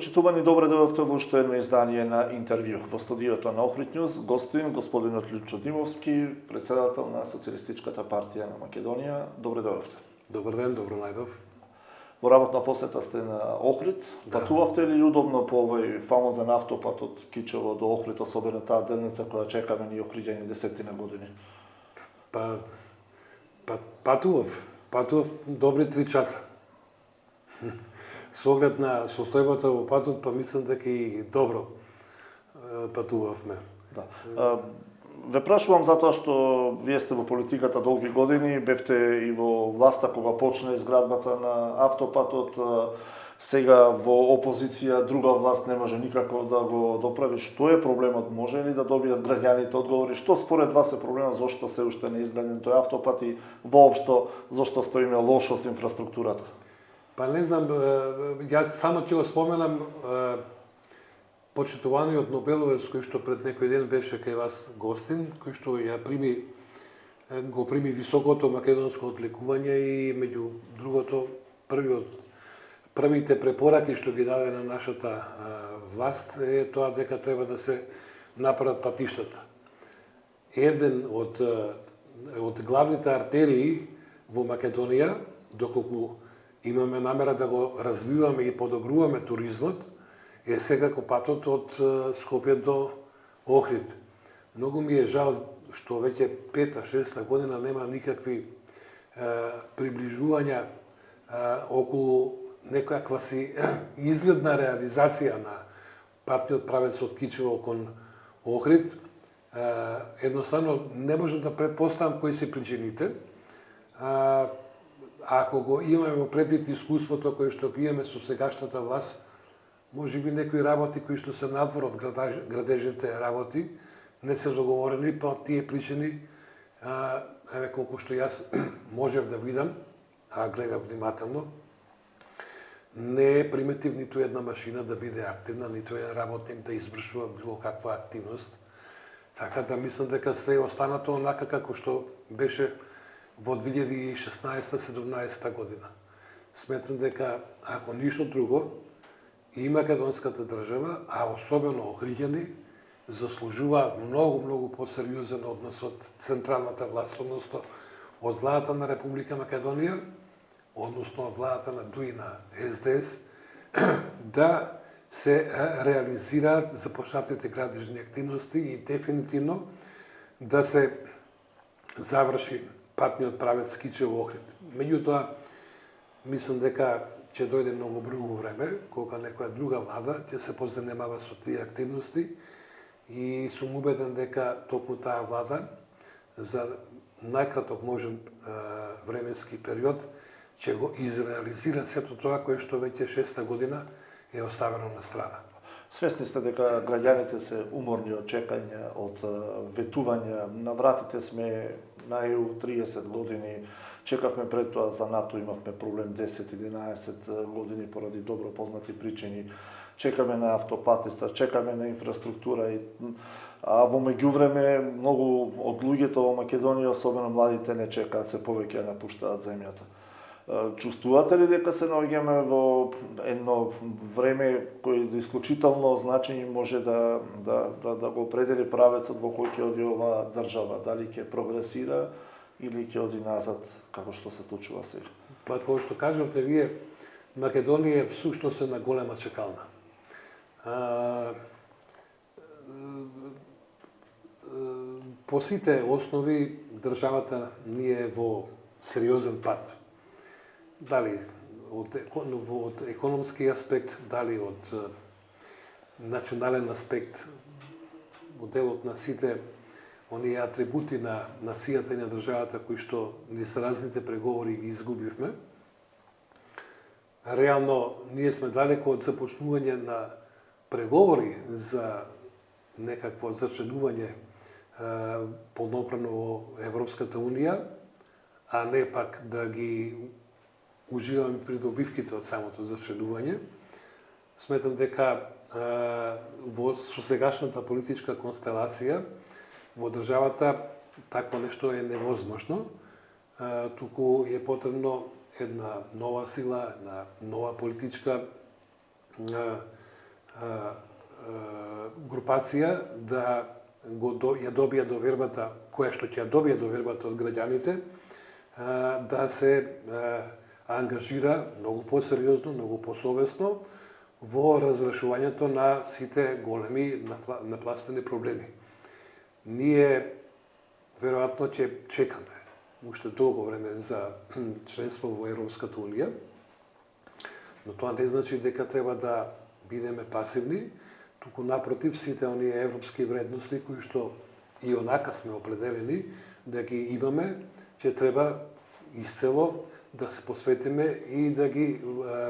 почитувани, добре дојдовте во уште едно издание на интервју. Во студиото на Охрид Њуз гостин господинот Лјупчо Димовски, председател на Социјалистичката партија на Македонија. Добре дојдовте. Добар ден, добро најдов. Во работна посета сте на Охрид. Да. Патувавте ли удобно по овој фамозен автопат од Кичево до Охрид, особено таа делница која чекаме ние Охриѓани десетина години? Патував добри 3 часа. Со оглед на состојбата во патот, па мислам дека и добро патувавме. Да. Ве прашувам затоа што вие сте во политиката долги години, бевте и во власта кога почна изградбата на автопатот, сега во опозиција друга власт не може никако да го доправи. Што е проблемот? Може ли да добијат граѓаните одговори? Што според вас е проблемот, зошто се уште не изграден тој автопат и воопшто зошто стоиме лошо со инфраструктурата? Па не знам, јас само ќе го споменам почитуваниот Нобеловец кој што пред некој ден беше кај вас гостин, кој што го прими високото македонско одлекување и меѓу другото првите препораки што ги даде на нашата власт е тоа дека треба да се направат патиштата. Еден од главните артерии во Македонија, доколку имаме намера да го развиваме и подобруваме туризмот, е секако патот од Скопје до Охрид. Многу ми е жал што веќе 5-6 година нема никакви приближувања околу некаква си изгледна реализација на патниот правец од Кичево кон Охрид. Едноставно не можам да претпоставам кои се причините. Ако го имаме во предвид искуството кој што го имаме со сегашната власт, може би некои работи кои што се надвор од градежните работи не се договорени, па тие причини, колку што јас можев да видам, гледав внимателно, не е приметив ниту една машина да биде активна, ниту еден работник да извршува било каква активност. Така да мислам дека све е останато онака како што беше во 2016-17 година. Сметам дека, ако ништо друго, и македонската држава, а особено Охриѓани, заслужуваат многу посериозен однос од централната власт, односно од владата на Република Македонија, односно од владата на ДУИ на СДС, да се реализираат започнатите градежни активности и дефинитивно да се заврши патниот правец Кичево Охрид. Меѓутоа, мислам дека ќе дојде многу друго време, кога некоја друга влада ќе се позанимава со тие активности и сум убеден дека токму таа влада за најкраток можен временски период ќе го изреализира сето тоа кое што веќе 6-та година е оставено на страна. Свесни сте дека граѓаните се уморни од чекање, од ветувања. На вратите сме на ЕУ 30 години. Чекавме пред тоа за НАТО, имавме проблем 10-11 години поради добро познати причини. Чекаме на автопатиста, чекаме на инфраструктура. А во меѓувреме, многу од луѓето во Македонија, особено младите, не чекаат, се повеќе напуштаат земјата. Чувствувате ли дека се наоѓаме во едно време кој исклучително значење може да го определи правецот во кој ќе оди оваа држава? Дали ќе прогресира или ќе оди назад, како што се случува сега? Па, како што кажавте вие, Македонија е всушност една голема чекална. По сите основи, државата ни е во сериозен пат. Дали од економски аспект, дали од национален аспект, во делот на сите оние атрибути на нацијата и на државата кои што низ разните преговори ги изгубивме. Реално, ние сме далеко од започнување на преговори за некакво зачленување полноправно во Европската Унија, а не пак да ги уживаме придобивките од самото зачленување. Сметам дека со сегашната политичка констелација во државата такво нешто е невозможно, туку е потребно една нова сила, една нова политичка групација да ја добија довербата, која што ќе ја добија довербата од граѓаните, да се ангажира многу посериозно, многу посовесно во разрешувањето на сите големи напластени проблеми. Ние веројатно ќе чекаме уште долго време за членство во Европската унија, но тоа не значи дека треба да бидеме пасивни, туку напротив сите оние европски вредности кои што и онака сме определени да ги имаме, ќе треба исцело да се посветиме и да ги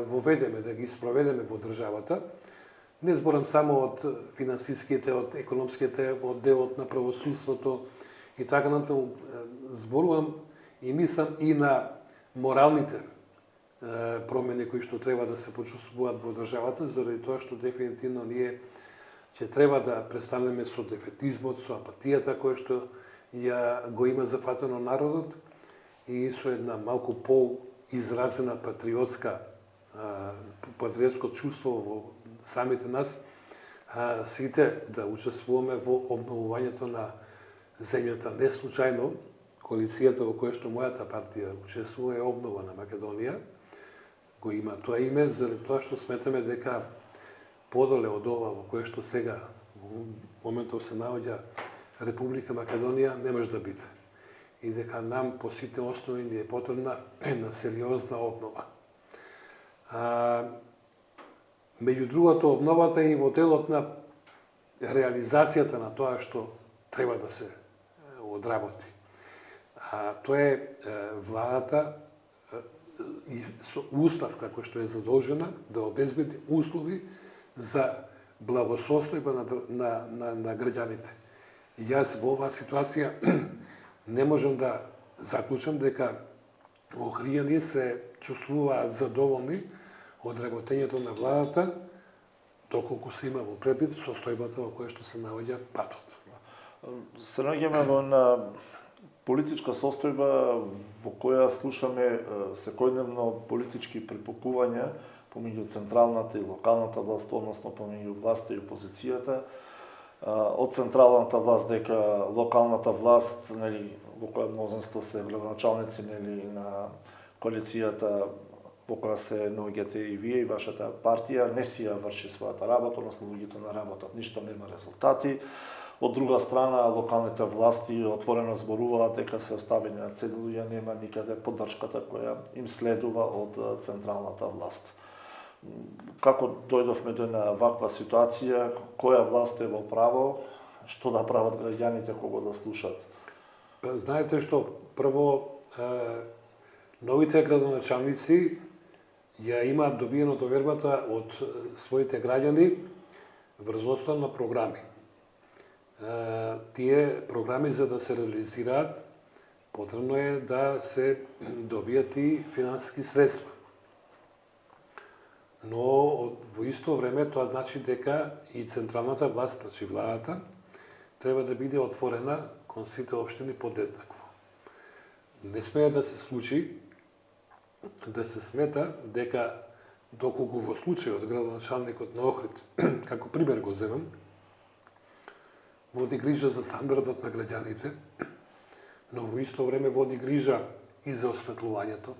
воведеме, да ги спроведеме во државата. Не зборам само од финансиските, од економските, од делот на правосудството и така натаму. Зборувам и мислам и на моралните промени кои што треба да се почувствуваат во државата, заради тоа што дефинитивно ние ќе треба да престанеме со дефетизмот, со апатијата која што ја го има зафатено народот и со една малку по-изразена патриотско чувство во самите нас, сите да учествуваме во обновувањето на земјата. Не случајно, коалицијата во која што мојата партија учествува е Обнова на Македонија, го има тоа име, заради тоа што сметаме дека подоле од ова во кое што сега во моментов се наоѓа Република Македонија не може да биде. И дека нам по сите основи ни е потребна една сериозна обнова. Меѓу другото, обновата е и во делот на реализацијата на тоа што треба да се одработи. Тоа е владата и со устав како што е задолжена да обезбеди услови за благосостојба на граѓаните. И јас во оваа ситуација не можам да заклучам дека охријани се чувствуваат задоволни од работењето на владата, доколку се има во предвид состојбата во која што се наоѓа патот. Се наоѓаме во една политичка состојба во која слушаме секојдневно политички препукувања помеѓу централната и локалната власт, односно помеѓу власта и опозицијата. Од централната власт дека локалната власт, во која мнозинство се градоначалници на коалицијата во која се наоѓате и вие и вашата партија, не си ја врши својата работа, односно луѓето на работат, ништо нема резултати. Од друга страна, локалните власти отворено зборуваат дека се оставени на цедилу, ја нема никаде поддршката која им следува од централната власт. Како дојдовме до една ваква ситуација, која власт е во право, што да прават граѓаните кога да слушат? Знаете што, прво, новите градоначалници ја имаат добиено довербата од своите граѓани врз основа на програми. Тие програми за да се реализираат, потребно е да се добијат и финансиски средства. Но во исто време тоа значи дека и централната власт, значи владата, треба да биде отворена кон сите општини подеднакво. Не смее да се случи да се смета дека доколку во случајот градоначалникот на Охрид, како пример го земам, води грижа за стандардот на граѓаните, но во исто време води грижа и за осветлувањето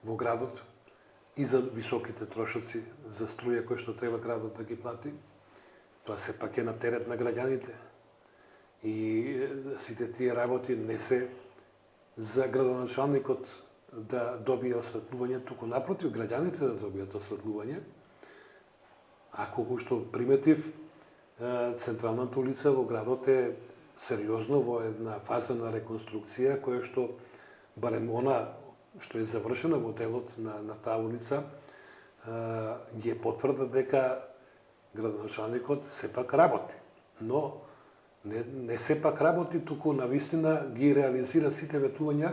во градот, и за високите трошоци за струја кои што треба градот да ги плати. Тоа сепак е на терет на граѓаните. И сите тие работи не се за градоначалникот да добие осветлување, туку напротив, граѓаните да добијат осветлување. А колку што приметив, централната улица во градот е сериозно во една фаза на реконструкција, која што, барем она што е завршена во делот на таа улица, е потврда дека градоначалникот сепак работи. Но не сепак работи, туку навистина ги реализира сите ветувања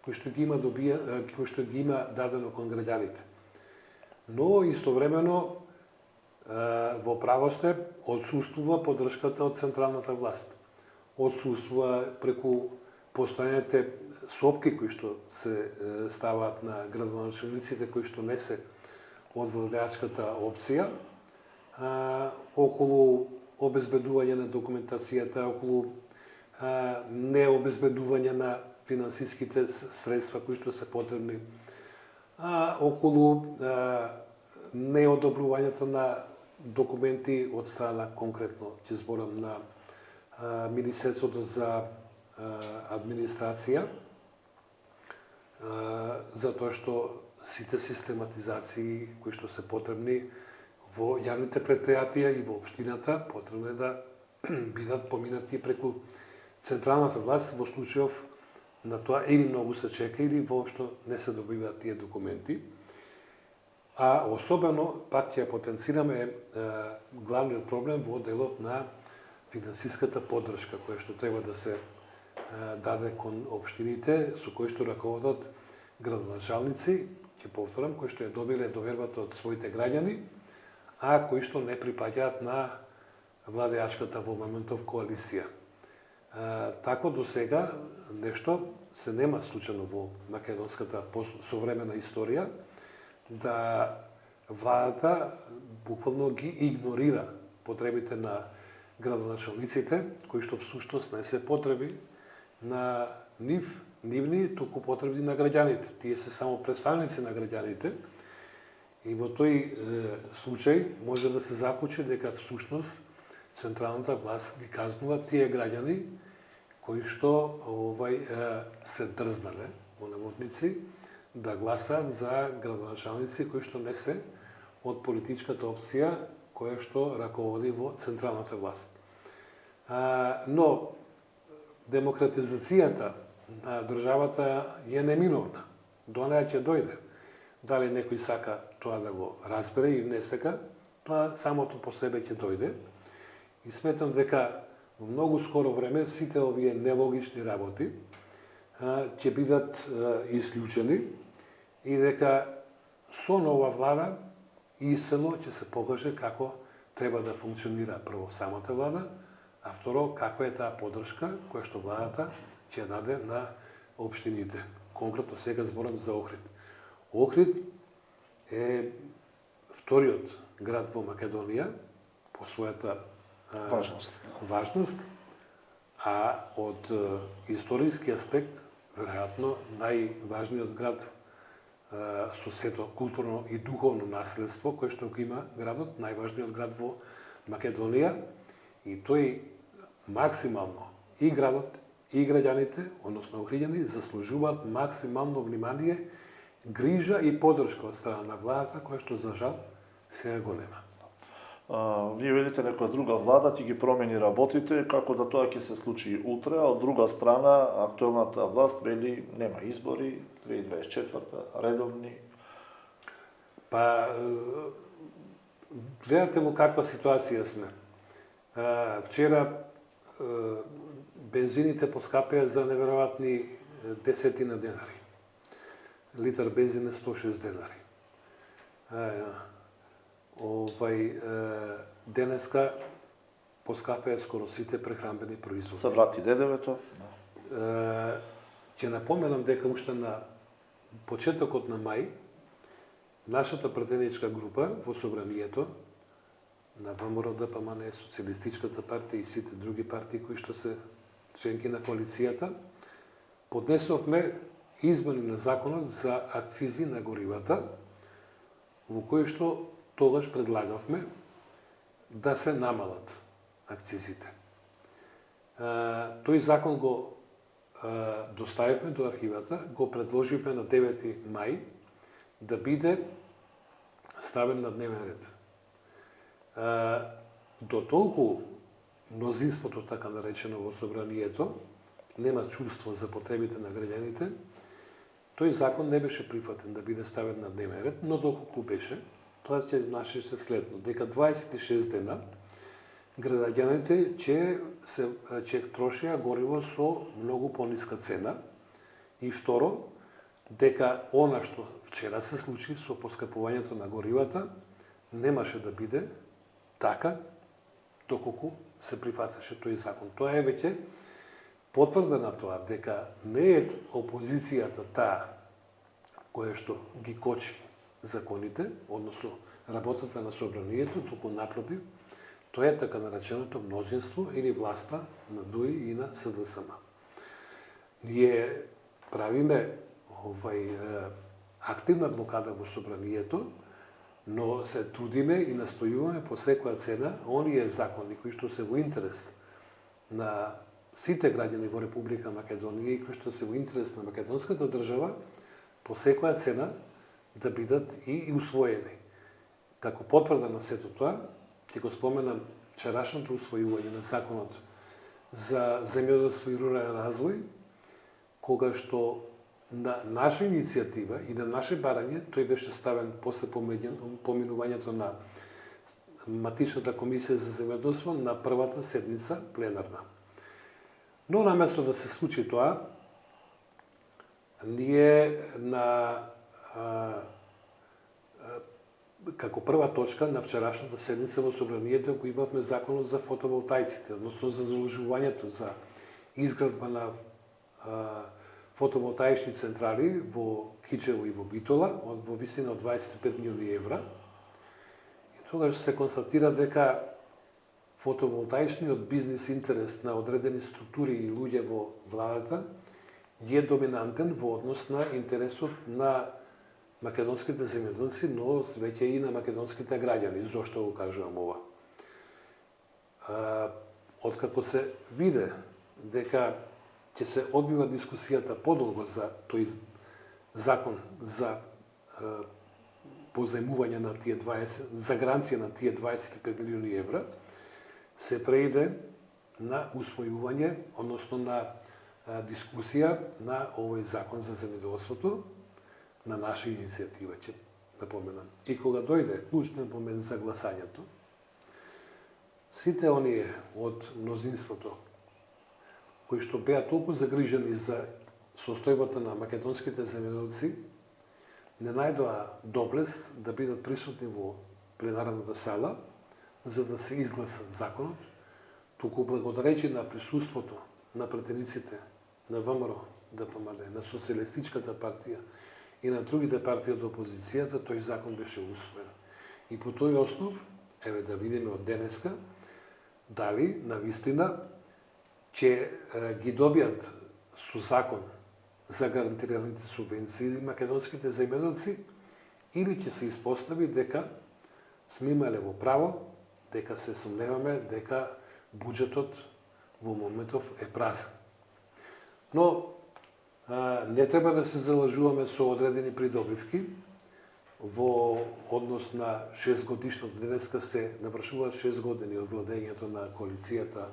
кои што ги има дадено кон граѓаните. Но истовремено во право сте, отсуствува поддршката од централната власт. Отсуствува преку постојаните сопки кои што се ставаат на градоначалниците кои што не се од владеачката опција, околу обезбедување на документацијата, околу необезбедување на финансиските средства кои што се потребни, околу неодобрувањето на документи од страна, конкретно ќе зборам на Министерството за администрација, затоа што сите систематизации кои што се потребни во јавните предпријатија и во општината потребно е да бидат поминати преку централната власт во случајов на тоа или многу се чека или воопшто не се добиваат тие документи. А особено, пак ќе ја потенцираме, главниот проблем во делот на финансиската поддршка која што треба да се даде кон општините со кои што раководат градоначалници, ќе повторам, кои што ја добиле довербата од своите граѓани, а кои што не припаѓаат на владеачката во моментов коалиција. Тако до сега нешто се нема случајно во македонската современа историја, да владата буквално ги игнорира потребите на градоначалниците, кои што всушност не се потреби на нивни, туку потребни на граѓаните. Тие се само представници на граѓаните и во тој случај може да се заклучи дека всушност централната власт ги казнува тие граѓани кои што се дрзнале, во наводници, да гласаат за градоначалници кои што не се од политичката опција која што раководи во централната власт. Но демократизацијата на државата е неминовна. До неја ќе дојде. Дали некој сака тоа да го разбере или не сака, тоа самото по себе ќе дојде. И сметам дека во многу скоро време сите овие нелогични работи ќе бидат исклучени и дека со нова влада истинно ќе се покаже како треба да функционира прво самата влада, а второ каква е таа поддршка која што владата ќе даде на општините. Конкретно сега зборам за Охрид. Охрид е вториот град во Македонија по својата важност, а од историски аспект веројатно најважниот град со сето културно и духовно наследство кој што го има градот, најважниот град во Македонија, и тој максимално и градот и граѓаните, односно охриѓани, заслужуваат максимално внимание, грижа и поддршка од страна на владата која што за жал сега го нема. Вие велите некоја друга влада ќе ги промени работите, како да тоа ќе се случи утре, а од друга страна актуелната власт вели нема избори, 2024 редовни. Па гледате во каква ситуација сме. Вчера бензините поскапеа за неверојатни 10 денари. Литар бензин е 106 денари. Денеска поскапеа скоро сите прехранбени производи. Се врати ДДВ-то? Ќе напоменам дека уште на почетокот на мај нашата пратеничка група во собранието на ВМРО, ДПМН, Социјалистичката партија и сите други партии кои што се членки на коалицијата, поднесовме измени на законот за акцизи на горивата, во кој што тогаш предлагавме да се намалат акцизите. Тој закон го доставивме до архивата, го предложивме на 9 мај да биде ставен на дневен ред. До толку мнозинството, така наречено во собранието, нема чувство за потребите на граѓаните, тој закон не беше прифатен да биде ставен на дневен ред, но доколку беше, тоа ќе значеше следно, дека 26 дена граѓаните ќе трошеа гориво со многу пониска цена, и второ, дека она што вчера се случи со поскапувањето на горивата немаше да биде така доколку се прифатеше тој закон. Тоа е веќе потврда на тоа дека не е опозицијата таа која што ги кочи законите, односно работата на собранието, туку напротив, тоа е така нареченото мнозинство или власта на ДУИ и на СДСМ. Ние правиме активна блокада во собранието, но се трудиме и настојуваме по секоја цена оние закони кои што се во интерес на сите граѓани во Република Македонија и кои што се во интерес на македонската држава, по секоја цена да бидат и усвоени. Како потврда на сето тоа, ќе го споменам вчерашното усвојување на законот за земјоделство и рурален развој, кога што на наша иницијатива и на наше барање, тој беше ставен после поминувањето на матичната комисија за земјоделство на првата седница пленарна. Но наместо да се случи тоа, ние како прва точка на вчерашната седница во собранието го имавме законот за фотоволтаиците, односно за заложувањето за изградба на фотоволтаични централи во Кичево и во Битола во висина од 25 милиони евра. И тогаш се констатира дека фотоволтаичниот бизнис интерес на одредени структури и луѓе во владата е доминантен во однос на интересот на македонските земјоделци, но веќе и на македонските граѓани. Зошто го кажувам ова? Откако се виде дека ќе се одбива дискусијата подолго за тој закон за позајмување на тие 20, за гаранција на тие 25 милиони евра, се преиде на усвојување, односно на дискусија на овој закон за земјоделството, на наша иницијатива, ќе напоменам. И кога дојде клучниот момент за гласањето, сите оние од мнозинството кои што беа толку загрижени за состојбата на македонските земјоделци, не најдоа доблест да бидат присутни во пленарната сала за да се изгласат законот, туку благодарејќи на присуството на пратениците на ВМРО, ДПМН, на Социјалистичката партија и на другите партии од опозицијата, тој закон беше усвоен. И по тој основ, еве да видиме од денеска, дали навистина ќе ги добијат со закон за гарантираните субвенции македонските земјоделци, или ќе се испостави дека сме имале во право, дека се сомневаме дека буџетот во моментов е празен. Но не треба да се залажуваме со одредени придобивки во однос на 6 годишното. Денеска се навршуваат 6 години од владењето на коалицијата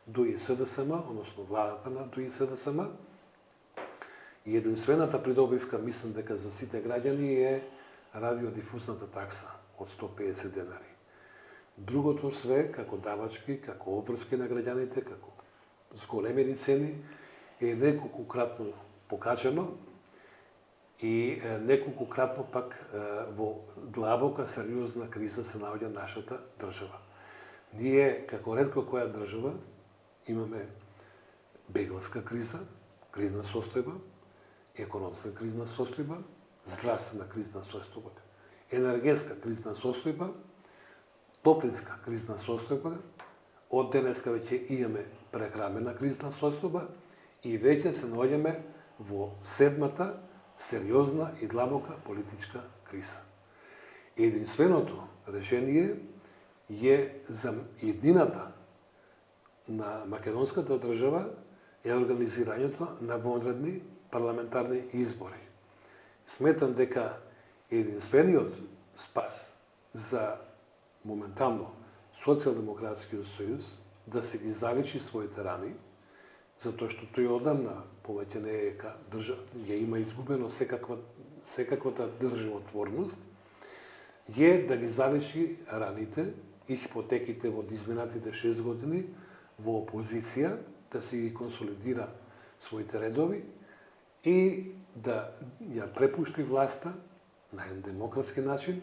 ДУИ СДСМ, односно владата на ДУИ СДСМ. И единствената придобивка, мислам дека за сите граѓани, е радиодифузната такса од 150 денари. Другото све, како давачки, како обврски на граѓаните, како зголемени цени, е неколкократно покачено и неколкократно пак во длабока, сериозна криза се наоѓа нашата држава. Ние, како ретко која држава, имаме бегларска криза, кризна состојба, економска кризна состојба, здравствена кризна состојба, енергетска кризна состојба, топлинска кризна состојба, од денеска веќе имаме прехрамена кризна состојба и веќе се наоѓаме во седмата сериозна и длабока политичка криза. Единственото решение е за едината на македонската држава е организирањето на вонредни парламентарни избори. Сметам дека единствениот спас за моментално Социјалдемократскиот сојуз да се ги залечи своите рани, затоа што тој одамна повеќе не е ја има изгубено секаквата државотворност, е да ги залечи раните и хипотеките во изминатите 6 години во опозиција, да се ги консолидира своите редови и да ја препушти власта на еден демократски начин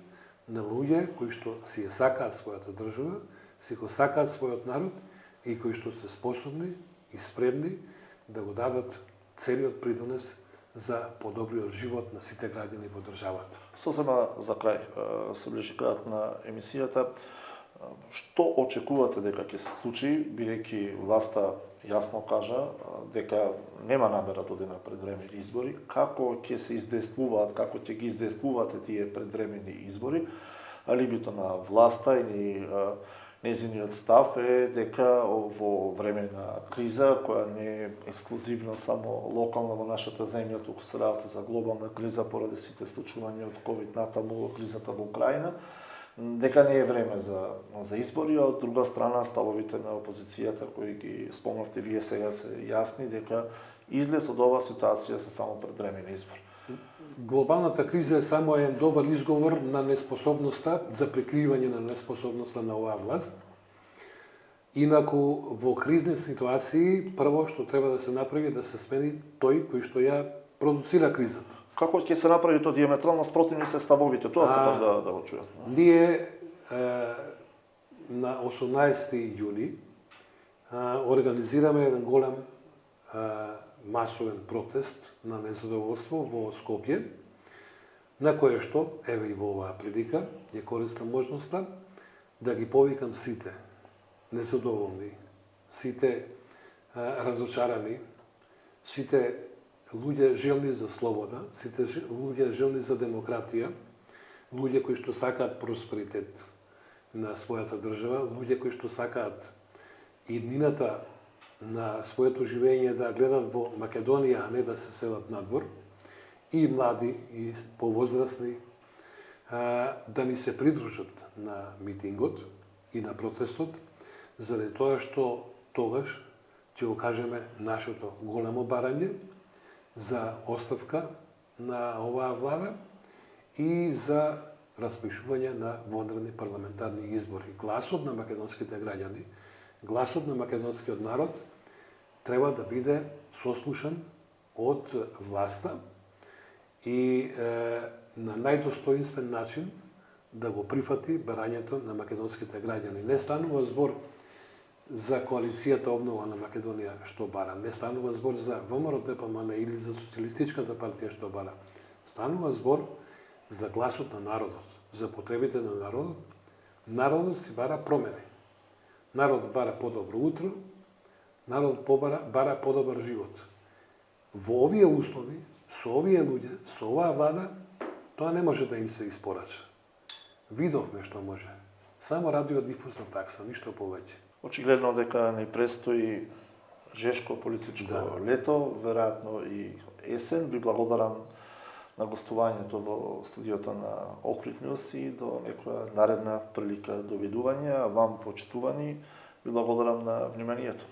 на луѓе кои што си ја сакаат својата држава, си го сакаат својот народ и кои што се способни и спремни да го дадат целиот придонес за подобриот живот на сите граѓани во државата. Сосема за крај, се ближи крајот на емисијата. Што очекувате дека ќе се случи, бидејќи власта јасно кажа дека нема намера да оди на предвремени избори, како ќе се издействуваат, како ќе ги издействувате тие предвремени избори? Алибито на власта или незиниот став е дека во време на криза, која не е ексклузивно само локална во нашата земја, туку се работи за глобална криза поради сите случувања од ковид натаму, кризата во Украина, дека не е време за избори, а од друга страна ставовите на опозицијата кои ги спомнавте вие сега се јасни дека излез од оваа ситуација се само предвремени избори. Глобалната криза е само еден добар изговор на неспособноста за прикривање на неспособноста на оваа власт. Инаку во кризни ситуации прво што треба да се направи да се смени тој кој што ја продуцира кризата. Како ќе се направи тоа диаметрално спротивни се ставовите? Тоа сакам да го чујам. Ние на 18 јуни организираме еден голем масовен протест на незадоволство во Скопје, на кое што, еве и во оваа прилика, ја користам можноста да ги повикам сите незадоволни, сите разочарани, сите луѓе желни за слобода, сите луѓе желни за демократија, луѓе кои што сакаат просперитет на својата држава, луѓе кои што сакаат иднината на своето живење да гледат во Македонија, а не да се селат надвор, и млади, и повозрастни, да ни се придружат на митингот и на протестот, заради тоа што тогаш ќе го кажеме нашето големо барање за оставка на оваа влада и за распишување на вонредни парламентарни избори. Гласот на македонските граѓани, гласот на македонскиот народ треба да биде сослушан од власта и на најдостоинствен начин да го прифати барањето на македонските граѓани. Не станува збор за коалицијата обнова на Македонија што бара, не станува збор за ВМРО-ДПМН или за Социјалистичката партија што бара. Станува збор за гласот на народот, за потребите на народот. Народот си бара промени. Народот бара подобро утро, народот бара подобар живот. Во овие услови, со овие луѓе, со оваа влада, тоа не може да им се испорача. Видовме што може. Само радиодифузна такса, ништо повеќе. Очигледно дека не престои жешко политичко лето, веројатно и есен. Ви благодарам на гостувањето во студиото на Охрид Ньюс и до некоја наредна прилика до видување. Вам, почитувани, ви благодарам на вниманието.